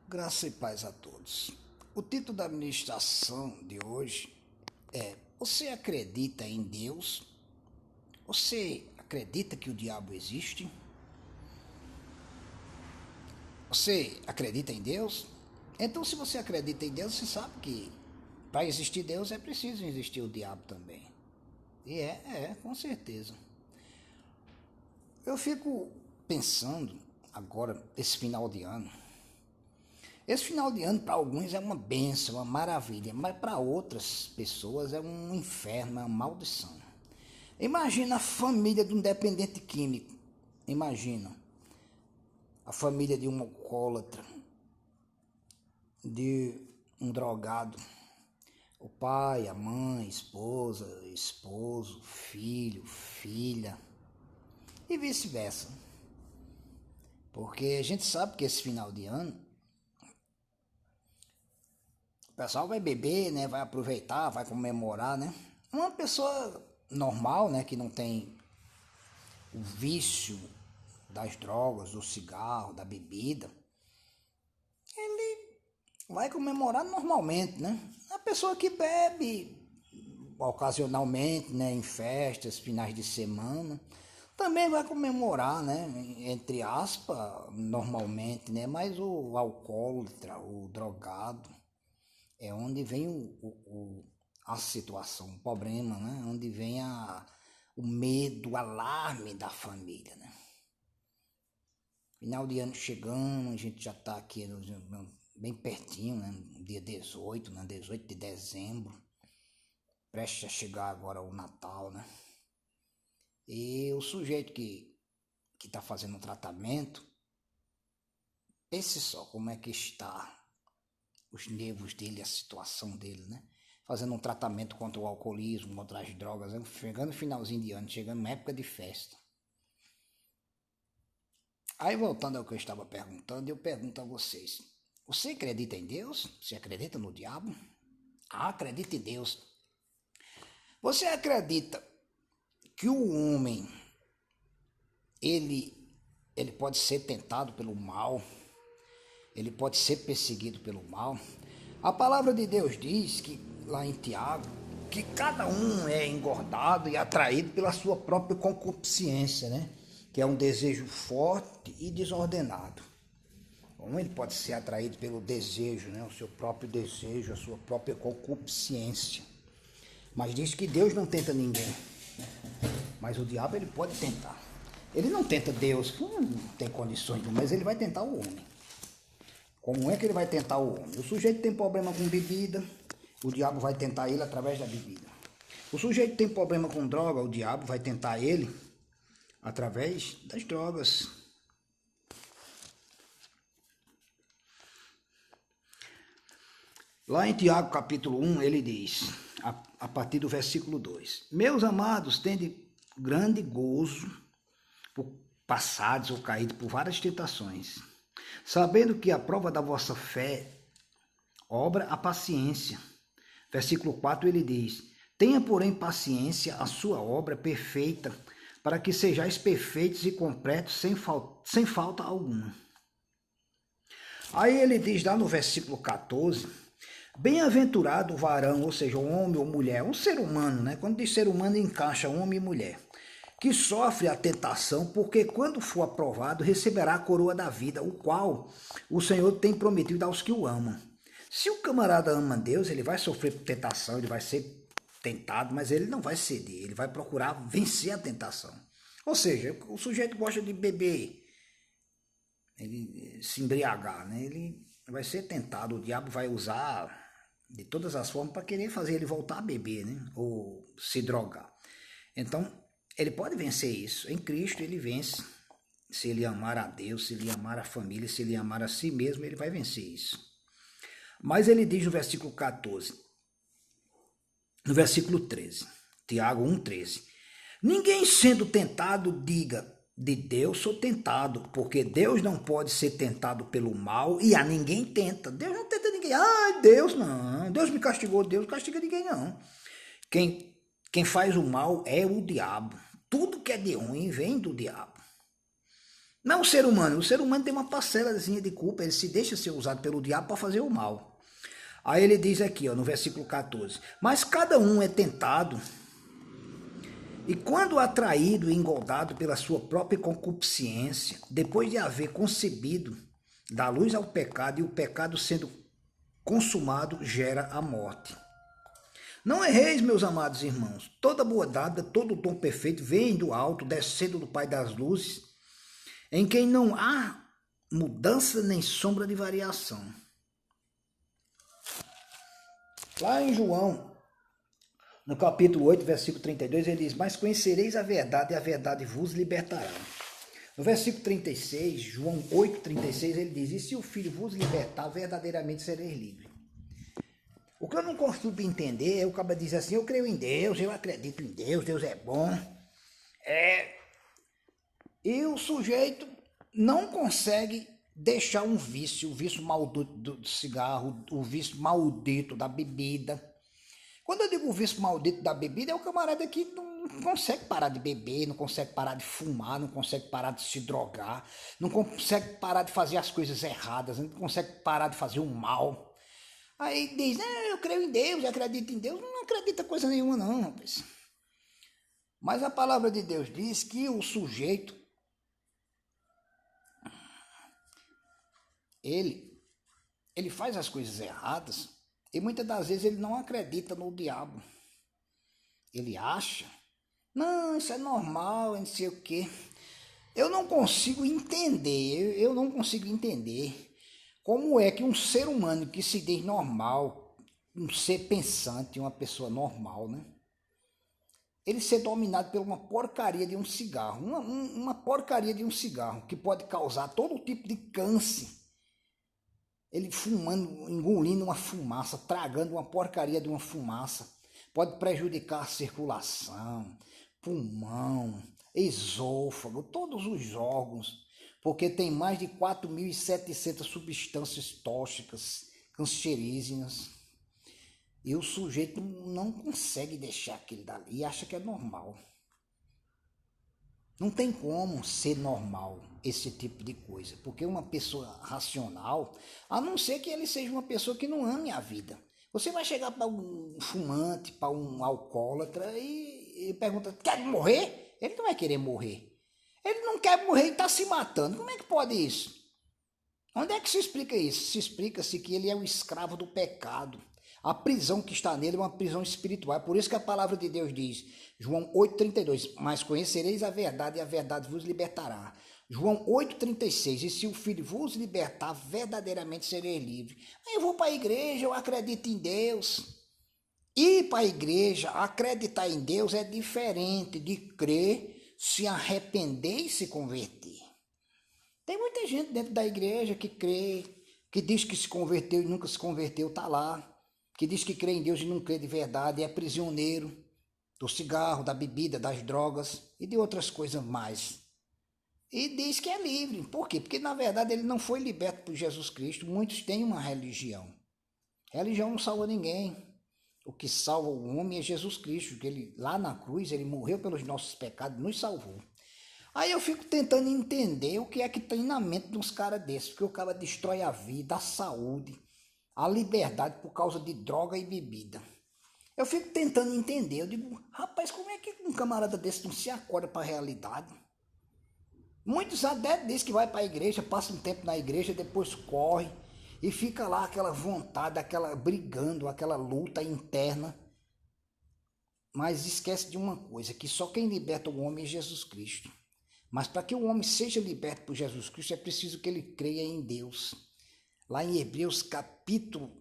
Graça e paz a todos. O título da ministração de hoje é: Você acredita em Deus? Você acredita que o diabo existe? Você acredita em Deus? Então, se você acredita em Deus, você sabe que para existir Deus é preciso existir o diabo também. E com certeza. Eu fico pensando agora, esse final de ano. Esse final de ano para alguns é uma bênção, uma maravilha, mas para outras pessoas é um inferno, é uma maldição. Imagina a família de um dependente químico, imagina a família de um alcoólatra, de um drogado, o pai, a mãe, esposa, esposo, filho, filha e vice-versa. Porque a gente sabe que esse final de ano o pessoal vai beber, né? Vai aproveitar, vai comemorar, né? Uma pessoa normal, né? Que não tem o vício das drogas, do cigarro, da bebida, ele vai comemorar normalmente, né? A pessoa que bebe ocasionalmente, né? Em festas, finais de semana, também vai comemorar, né? Entre aspas, normalmente, né? Mas o alcoólatra, o drogado, é onde vem a situação, o problema, né? Onde vem o medo, o alarme da família, né? Final de ano chegando, a gente já está aqui bem pertinho, né? Dia 18, né? 18 de dezembro, prestes a chegar agora o Natal, né? E o sujeito que está fazendo o tratamento, pense só como é que está os nervos dele, a situação dele, né? Fazendo um tratamento contra o alcoolismo, contra as drogas, né? Chegando no finalzinho de ano, chegando na época de festa. Aí, voltando ao que eu estava perguntando, eu pergunto a vocês: você acredita em Deus? Você acredita no diabo? Acredita em Deus. Você acredita que o homem, ele pode ser tentado pelo mal? Ele pode ser perseguido pelo mal? A palavra de Deus diz que, lá em Tiago, que cada um é engordado e atraído pela sua própria concupiscência, né? Que é um desejo forte e desordenado. Ele pode ser atraído pelo desejo, né? O seu próprio desejo, a sua própria concupiscência. Mas diz que Deus não tenta ninguém. Mas o diabo, ele pode tentar. Ele não tenta Deus, que não tem condições, mas ele vai tentar o homem. Como é que ele vai tentar o homem? O sujeito tem problema com bebida, o diabo vai tentar ele através da bebida. O sujeito tem problema com droga, o diabo vai tentar ele através das drogas. Lá em Tiago capítulo 1, ele diz, a partir do versículo 2: Meus amados, tende grande gozo por passados ou caídos por várias tentações, sabendo que a prova da vossa fé obra a paciência. Versículo 4 ele diz: Tenha, porém, paciência a sua obra perfeita, para que sejais perfeitos e completos sem falta alguma. Aí ele diz lá no versículo 14: Bem-aventurado o varão, ou seja, o homem ou mulher, um ser humano, né? Quando diz ser humano, encaixa homem e mulher, que sofre a tentação, porque quando for aprovado, receberá a coroa da vida, o qual o Senhor tem prometido aos que o amam. Se o camarada ama Deus, ele vai sofrer tentação, ele vai ser tentado, mas ele não vai ceder, ele vai procurar vencer a tentação. Ou seja, o sujeito gosta de beber, ele se embriagar, né? Ele vai ser tentado, o diabo vai usar de todas as formas para querer fazer ele voltar a beber, né? Ou se drogar. Então, ele pode vencer isso. Em Cristo ele vence. Se ele amar a Deus, se ele amar a família, se ele amar a si mesmo, ele vai vencer isso. Mas ele diz no versículo 14, no versículo 13, Tiago 1,13: Ninguém sendo tentado diga, de Deus sou tentado, porque Deus não pode ser tentado pelo mal e a ninguém tenta. Deus não tenta ninguém. Deus não. Deus me castigou, Deus não castiga ninguém não. Quem faz o mal é o diabo. Tudo que é de ruim vem do diabo. Não é o ser humano tem uma parcelazinha de culpa, ele se deixa ser usado pelo diabo para fazer o mal. Aí ele diz aqui, ó, no versículo 14, mas cada um é tentado, e quando atraído e engodado pela sua própria concupiscência, depois de haver concebido, dá luz ao pecado, e o pecado sendo consumado gera a morte. Não erreis, meus amados irmãos, toda boa dádiva, todo dom perfeito vem do alto, descendo do Pai das luzes, em quem não há mudança nem sombra de variação. Lá em João, no capítulo 8, versículo 32, ele diz, mas conhecereis a verdade e a verdade vos libertará. No versículo 36, João 8, 36, ele diz, e se o Filho vos libertar, verdadeiramente sereis livres. O que eu não consigo entender é o cara diz assim, eu creio em Deus, eu acredito em Deus, Deus é bom. E o sujeito não consegue deixar um vício, o vício maldito do cigarro, o vício maldito da bebida. Quando eu digo o vício maldito da bebida, é o camarada que não consegue parar de beber, não consegue parar de fumar, não consegue parar de se drogar, não consegue parar de fazer as coisas erradas, não consegue parar de fazer o mal. Aí diz, eu creio em Deus, eu acredito em Deus. Não acredita coisa nenhuma não, rapaz. Mas a palavra de Deus diz que o sujeito, ele faz as coisas erradas e muitas das vezes ele não acredita no diabo. Ele acha, não, isso é normal, não sei o quê. Eu não consigo entender como é que um ser humano que se diz normal, um ser pensante, uma pessoa normal, né? Ele ser dominado por uma porcaria de um cigarro, uma porcaria de um cigarro que pode causar todo tipo de câncer. Ele fumando, engolindo uma fumaça, tragando uma porcaria de uma fumaça, pode prejudicar a circulação, pulmão, esôfago, todos os órgãos, porque tem mais de 4.700 substâncias tóxicas, cancerígenas, e o sujeito não consegue deixar aquilo dali e acha que é normal. Não tem como ser normal esse tipo de coisa, porque uma pessoa racional, a não ser que ele seja uma pessoa que não ame a vida. Você vai chegar para um fumante, para um alcoólatra e pergunta, quer morrer? Ele não vai querer morrer. Ele não quer morrer e está se matando. Como é que pode isso? Onde é que se explica isso? Se explica-se que ele é um escravo do pecado. A prisão que está nele é uma prisão espiritual. É por isso que a palavra de Deus diz, João 8,32, mas conhecereis a verdade e a verdade vos libertará. João 8,36, e se o Filho vos libertar, verdadeiramente sereis livres. Eu vou para a igreja, eu acredito em Deus. Ir para a igreja, acreditar em Deus é diferente de crer, se arrepender e se converter. Tem muita gente dentro da igreja que crê, que diz que se converteu e nunca se converteu, está lá. Que diz que crê em Deus e não crê de verdade, é prisioneiro do cigarro, da bebida, das drogas e de outras coisas mais. E diz que é livre. Por quê? Porque na verdade ele não foi liberto por Jesus Cristo. Muitos têm uma religião. Religião não salva ninguém. O que salva o homem é Jesus Cristo, que ele lá na cruz, ele morreu pelos nossos pecados, nos salvou. Aí eu fico tentando entender o que é que tem na mente de uns caras desses, porque o cara destrói a vida, a saúde, a liberdade por causa de droga e bebida. Eu fico tentando entender, eu digo, rapaz, como é que um camarada desse não se acorda para a realidade? Muitos até dizem que vai para a igreja, passa um tempo na igreja, depois corre, e fica lá aquela vontade, aquela brigando, aquela luta interna. Mas esquece de uma coisa, que só quem liberta o homem é Jesus Cristo. Mas para que o homem seja liberto por Jesus Cristo, é preciso que ele creia em Deus. Lá em Hebreus capítulo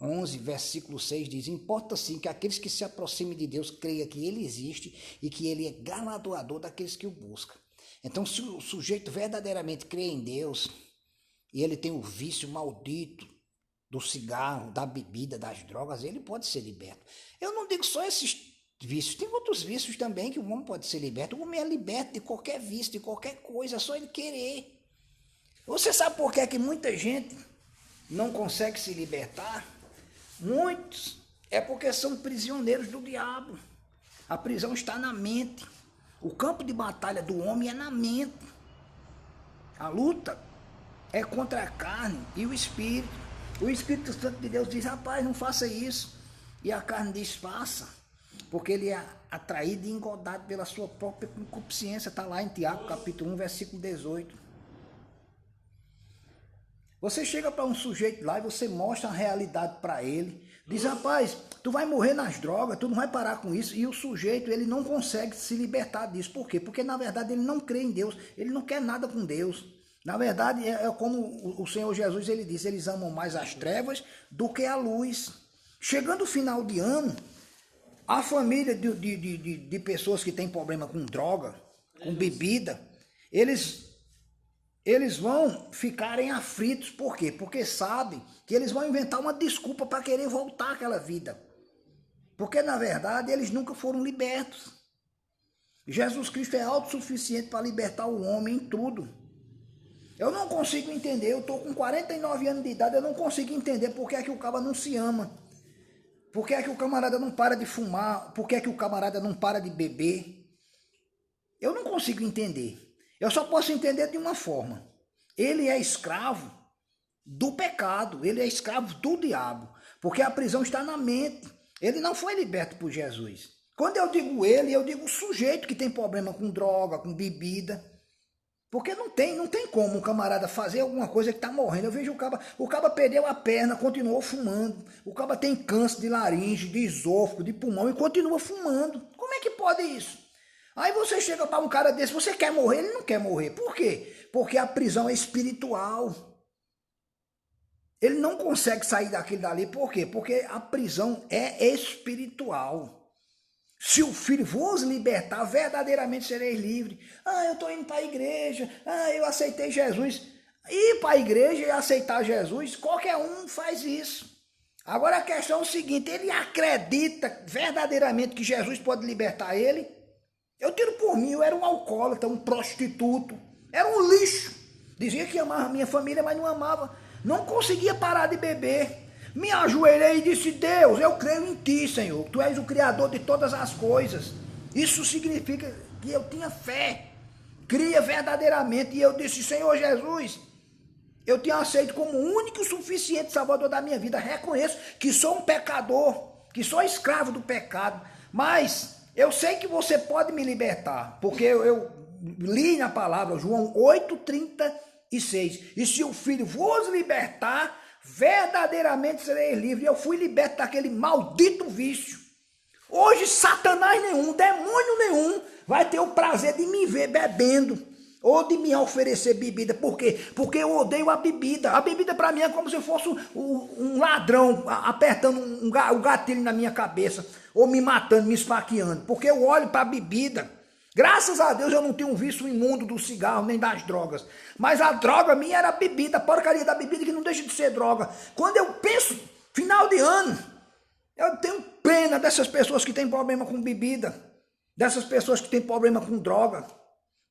11, versículo 6 diz, importa sim que aqueles que se aproximem de Deus creiam que ele existe e que ele é galardoador daqueles que o buscam. Então, se o sujeito verdadeiramente crê em Deus, e ele tem o vício maldito do cigarro, da bebida, das drogas, ele pode ser liberto. Eu não digo só esses vícios, tem outros vícios também que o homem pode ser liberto. O homem é liberto de qualquer vício, de qualquer coisa, é só ele querer. Você sabe por que é que muita gente não consegue se libertar? Muitos é porque são prisioneiros do diabo. A prisão está na mente. O campo de batalha do homem é na mente. A luta é contra a carne e o espírito. O Espírito Santo de Deus diz, rapaz, não faça isso. E a carne diz, faça. Porque ele é atraído e engodado pela sua própria concupiscência. Está lá em Tiago, capítulo 1, versículo 18. Você chega para um sujeito lá e você mostra a realidade para ele. Diz, rapaz, tu vai morrer nas drogas, tu não vai parar com isso. E o sujeito, ele não consegue se libertar disso. Por quê? Porque, na verdade, ele não crê em Deus. Ele não quer nada com Deus. Na verdade, é como o Senhor Jesus, ele disse, eles amam mais as trevas do que a luz. Chegando o final de ano, a família de pessoas que têm problema com droga, com bebida, eles vão ficarem aflitos. Por quê? Porque sabem que eles vão inventar uma desculpa para querer voltar àquela vida. Porque, na verdade, eles nunca foram libertos. Jesus Cristo é autossuficiente para libertar o homem em tudo. Eu não consigo entender, eu estou com 49 anos de idade, eu não consigo entender por que é que o cara não se ama. Por que é que o camarada não para de fumar? Por que é que o camarada não para de beber? Eu não consigo entender. Eu só posso entender de uma forma. Ele é escravo do pecado, ele é escravo do diabo, porque a prisão está na mente. Ele não foi liberto por Jesus. Quando eu digo ele, eu digo o sujeito que tem problema com droga, com bebida. Porque não tem como um camarada fazer alguma coisa que está morrendo. Eu vejo o caba perdeu a perna, continuou fumando. O caba tem câncer de laringe, de esôfago, de pulmão e continua fumando. Como é que pode isso? Aí você chega para um cara desse, você quer morrer? Ele não quer morrer. Por quê? Porque a prisão é espiritual. Ele não consegue sair daquilo dali. Por quê? Porque a prisão é espiritual. Se o Filho vos libertar, verdadeiramente sereis livres. Eu estou indo para a igreja. Eu aceitei Jesus. Ir para a igreja e aceitar Jesus, qualquer um faz isso. Agora a questão é o seguinte, ele acredita verdadeiramente que Jesus pode libertar ele? Eu tiro por mim, eu era um alcoólatra, um prostituto. Era um lixo. Dizia que amava a minha família, mas não amava. Não conseguia parar de beber. Me ajoelhei e disse, Deus, eu creio em ti, Senhor. Tu és o Criador de todas as coisas. Isso significa que eu tinha fé. Cria verdadeiramente. E eu disse, Senhor Jesus, eu te aceito como o único e suficiente Salvador da minha vida. Reconheço que sou um pecador, que sou escravo do pecado. Mas eu sei que você pode me libertar. Porque eu li na palavra, João 8,36. E se o Filho vos libertar, verdadeiramente serei livre. Eu fui liberto daquele maldito vício. Hoje Satanás nenhum, demônio nenhum vai ter o prazer de me ver bebendo ou de me oferecer bebida. Por quê? Porque eu odeio a bebida. A bebida para mim é como se fosse um ladrão apertando um gatilho na minha cabeça ou me matando, me esfaqueando. Porque eu olho para a bebida. Graças a Deus eu não tenho um vício imundo do cigarro nem das drogas. Mas a droga minha era a bebida, a porcaria da bebida que não deixa de ser droga. Quando eu penso, final de ano, eu tenho pena dessas pessoas que têm problema com bebida. Dessas pessoas que têm problema com droga.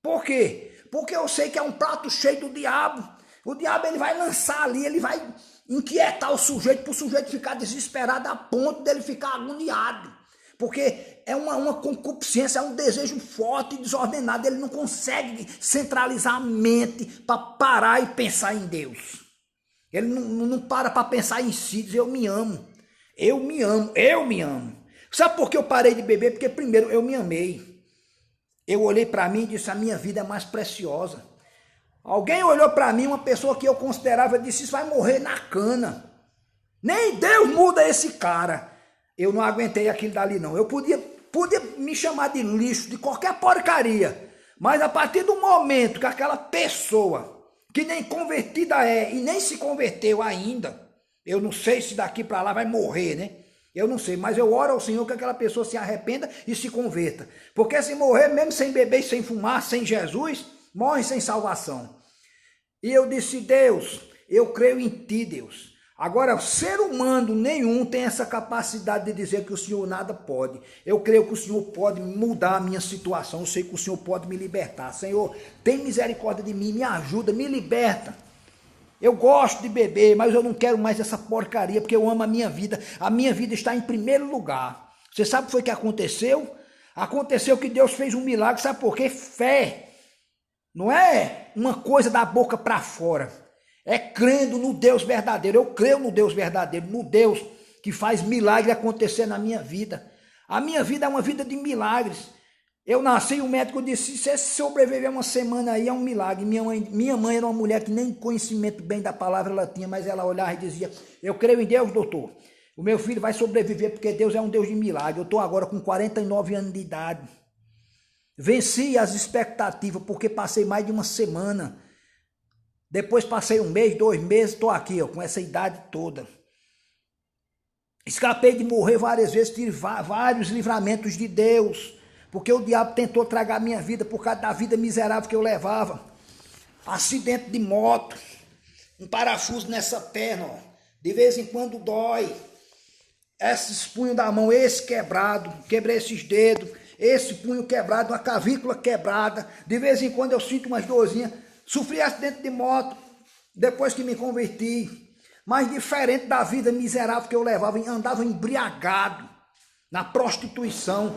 Por quê? Porque eu sei que é um prato cheio do diabo. O diabo ele vai lançar ali, ele vai inquietar o sujeito para o sujeito ficar desesperado a ponto dele ficar agoniado. Porque é uma concupiscência, é um desejo forte e desordenado. Ele não consegue centralizar a mente para parar e pensar em Deus. Ele não para pensar em si, dizer eu me amo. Eu me amo, eu me amo. Sabe por que eu parei de beber? Porque primeiro eu me amei. Eu olhei para mim e disse, a minha vida é mais preciosa. Alguém olhou para mim, uma pessoa que eu considerava, disse, isso vai morrer na cana. Nem Deus muda esse cara. Eu não aguentei aquilo dali não. Eu podia me chamar de lixo, de qualquer porcaria. Mas a partir do momento que aquela pessoa, que nem convertida é e nem se converteu ainda, eu não sei se daqui para lá vai morrer, né? Eu não sei, mas eu oro ao Senhor que aquela pessoa se arrependa e se converta. Porque se morrer mesmo sem beber e sem fumar, sem Jesus, morre sem salvação. E eu disse, Deus, eu creio em ti, Deus. Agora, ser humano nenhum tem essa capacidade de dizer que o Senhor nada pode. Eu creio que o Senhor pode mudar a minha situação. Eu sei que o Senhor pode me libertar. Senhor, tem misericórdia de mim, me ajuda, me liberta. Eu gosto de beber, mas eu não quero mais essa porcaria, porque eu amo a minha vida. A minha vida está em primeiro lugar. Você sabe o que foi que aconteceu? Aconteceu que Deus fez um milagre, sabe por quê? Fé. Não é uma coisa da boca para fora. É crendo no Deus verdadeiro. Eu creio no Deus verdadeiro, no Deus que faz milagre acontecer na minha vida. A minha vida é uma vida de milagres. Eu nasci e o médico disse, se sobreviver uma semana aí é um milagre. Minha mãe era uma mulher que nem conhecimento bem da palavra ela tinha, mas ela olhava e dizia, eu creio em Deus, doutor. O meu filho vai sobreviver porque Deus é um Deus de milagre. Eu estou agora com 49 anos de idade. Venci as expectativas porque passei mais de uma semana. Depois passei um mês, 2 meses, estou aqui ó, com essa idade toda. Escapei de morrer várias vezes, tive vários livramentos de Deus. Porque o diabo tentou tragar minha vida por causa da vida miserável que eu levava. Acidente de moto, um parafuso nessa perna, ó. De vez em quando dói. Esses punhos da mão, esse quebrado, quebrei esses dedos, esse punho quebrado, uma clavícula quebrada. De vez em quando eu sinto umas dorzinhas. Sofri acidente de moto depois que me converti. Mas diferente da vida miserável que eu levava, andava embriagado na prostituição.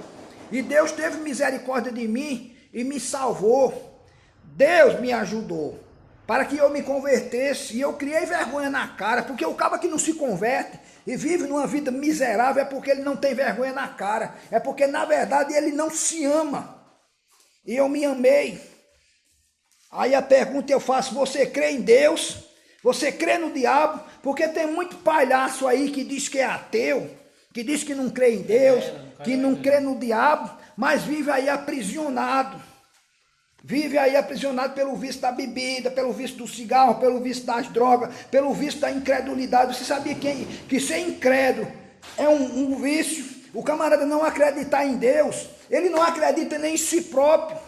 E Deus teve misericórdia de mim e me salvou. Deus me ajudou para que eu me convertesse. E eu criei vergonha na cara, porque o cara que não se converte e vive numa vida miserável é porque ele não tem vergonha na cara. É porque, na verdade, ele não se ama. E eu me amei. Aí a pergunta eu faço, você crê em Deus? Você crê no diabo? Porque tem muito palhaço aí que diz que é ateu, que diz que não crê em Deus, que não crê no diabo, mas vive aí aprisionado. Vive aí aprisionado pelo vício da bebida, pelo vício do cigarro, pelo vício das drogas, pelo vício da incredulidade. Você sabia que ser incrédulo é um vício? O camarada não acreditar em Deus, ele não acredita nem em si próprio.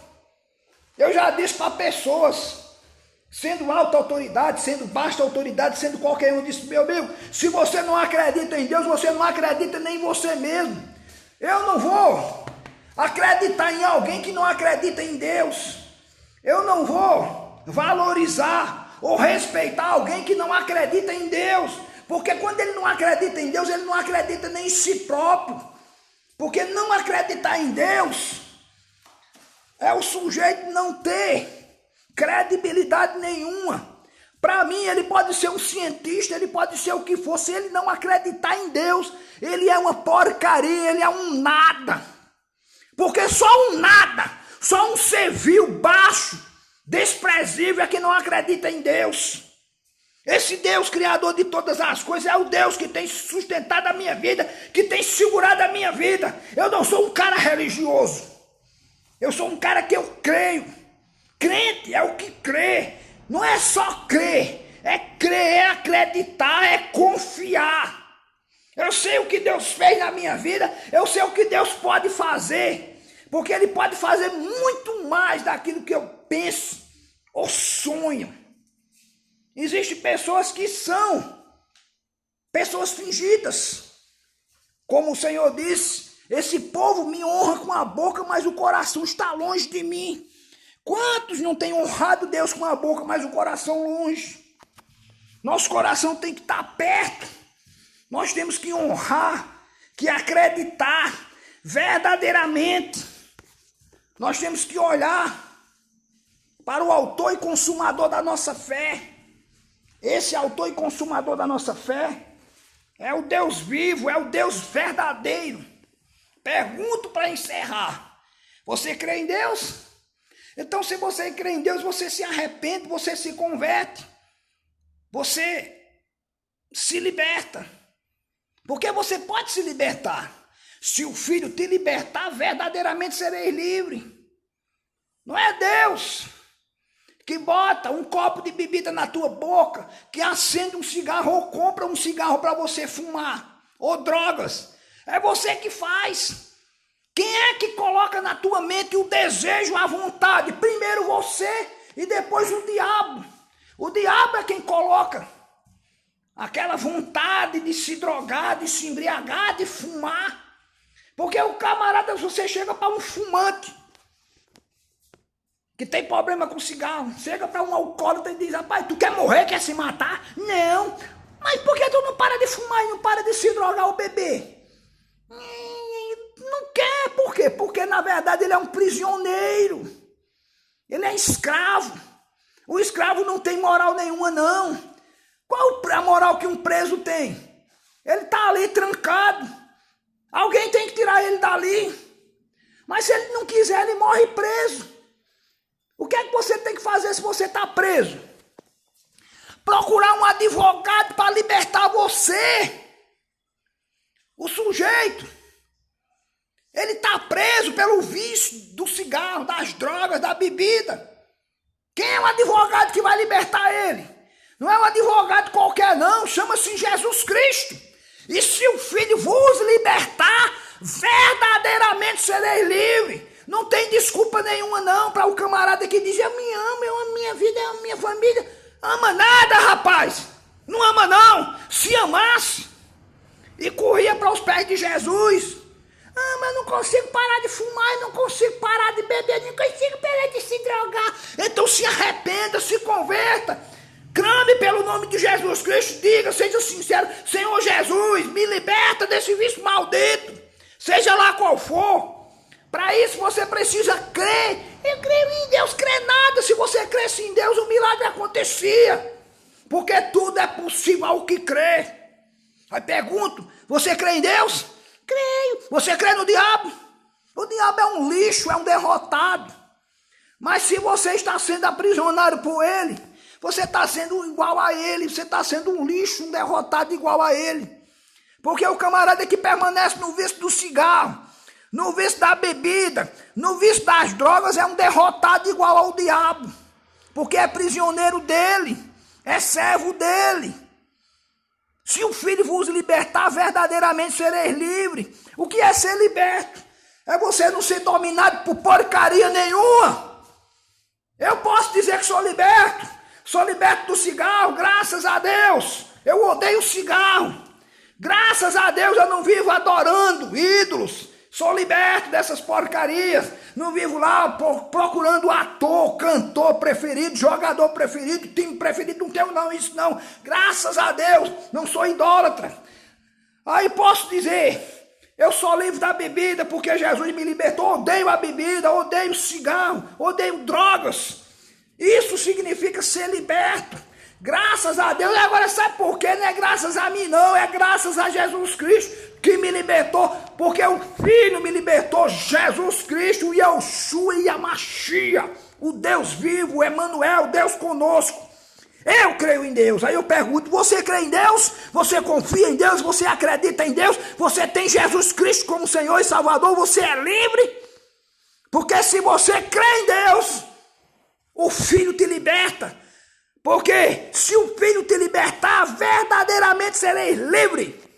Eu já disse para pessoas, sendo alta autoridade, sendo baixa autoridade, sendo qualquer um, disse, meu amigo, se você não acredita em Deus, você não acredita nem em você mesmo. Eu não vou acreditar em alguém que não acredita em Deus. Eu não vou valorizar ou respeitar alguém que não acredita em Deus. Porque quando ele não acredita em Deus, ele não acredita nem em si próprio. Porque não acreditar em Deus é o sujeito não ter credibilidade nenhuma. Para mim, ele pode ser um cientista, ele pode ser o que for. Se ele não acreditar em Deus, ele é uma porcaria, ele é um nada. Porque só um nada, só um ser vil, baixo, desprezível é que não acredita em Deus. Esse Deus criador de todas as coisas é o Deus que tem sustentado a minha vida, que tem segurado a minha vida. Eu não sou um cara religioso. Eu sou um cara que eu creio. Crente é o que crê. Não é só crer. É crer, é acreditar, é confiar. Eu sei o que Deus fez na minha vida. Eu sei o que Deus pode fazer. Porque Ele pode fazer muito mais daquilo que eu penso ou sonho. Existem pessoas que são pessoas fingidas. Como o Senhor disse, esse povo me honra com a boca, mas o coração está longe de mim. Quantos não têm honrado Deus com a boca, mas o coração longe? Nosso coração tem que estar perto. Nós temos que honrar, que acreditar verdadeiramente. Nós temos que olhar para o autor e consumador da nossa fé. Esse autor e consumador da nossa fé é o Deus vivo, é o Deus verdadeiro. Pergunto para encerrar. Você crê em Deus? Então, se você crê em Deus, você se arrepende, você se converte. Você se liberta. Porque você pode se libertar. Se o Filho te libertar, verdadeiramente sereis livre. Não é Deus que bota um copo de bebida na tua boca, que acende um cigarro ou compra um cigarro para você fumar, ou drogas. É você que faz. Quem é que coloca na tua mente o desejo, a vontade? Primeiro você e depois o diabo. O diabo é quem coloca aquela vontade de se drogar, de se embriagar, de fumar. Porque o camarada, você chega para um fumante que tem problema com cigarro, chega para um alcoólatra e diz, rapaz, tu quer morrer, quer se matar? Não, mas por que tu não para de fumar e não para de se drogar ou beber? Não quer, por quê? Porque na verdade ele é um prisioneiro. Ele é escravo. O escravo não tem moral nenhuma, não. Qual a moral que um preso tem? Ele está ali trancado. Alguém tem que tirar ele dali. Mas se ele não quiser, ele morre preso. O que é que você tem que fazer se você está preso? Procurar um advogado para libertar você. O sujeito, ele está preso pelo vício do cigarro, das drogas, da bebida. Quem é o advogado que vai libertar ele? Não é um advogado qualquer não, chama-se Jesus Cristo. E se o Filho vos libertar, verdadeiramente sereis livres. Não tem desculpa nenhuma não para o camarada que diz: eu me amo, eu amo minha vida, eu amo minha família. Ama nada, rapaz. Não ama não. Se amasse e corria para os pés de Jesus. Ah, mas não consigo parar de fumar, não consigo parar de beber, não consigo parar de se drogar. Então se arrependa, se converta. Clame pelo nome de Jesus Cristo, diga, seja sincero: Senhor Jesus, me liberta desse vício maldito, seja lá qual for. Para isso você precisa crer. Eu creio em Deus, crê nada. Se você cresce em Deus, o milagre acontecia. Porque tudo é possível ao que crê. Aí pergunto: você crê em Deus? Creio. Você crê no diabo? O diabo é um lixo, é um derrotado. Mas se você está sendo aprisionado por ele, você está sendo igual a ele. Você está sendo um lixo, um derrotado igual a ele. Porque o camarada que permanece no vício do cigarro, no vício da bebida, no vício das drogas, é um derrotado igual ao diabo. Porque é prisioneiro dele, é servo dele. Se o Filho vos libertar, verdadeiramente sereis livres. O que é ser liberto? É você não ser dominado por porcaria nenhuma. Eu posso dizer que sou liberto. Sou liberto do cigarro, graças a Deus. Eu odeio o cigarro. Graças a Deus eu não vivo adorando ídolos. Sou liberto dessas porcarias. Não vivo lá procurando ator, cantor preferido, jogador preferido, time preferido. Não tenho não isso não. Graças a Deus, não sou idólatra. Aí posso dizer, eu sou livre da bebida porque Jesus me libertou. Odeio a bebida, odeio cigarro, odeio drogas. Isso significa ser liberto. Graças a Deus. E agora sabe por quê? Não é graças a mim não, é graças a Jesus Cristo que me libertou, porque o Filho me libertou, Jesus Cristo, o Yeshua e a Machia, o Deus vivo, o Emanuel, Deus conosco. Eu creio em Deus. Aí eu pergunto: você crê em Deus? Você confia em Deus? Você acredita em Deus? Você tem Jesus Cristo como Senhor e Salvador? Você é livre? Porque se você crê em Deus, o Filho te liberta. Porque se o Filho te libertar, verdadeiramente sereis livre.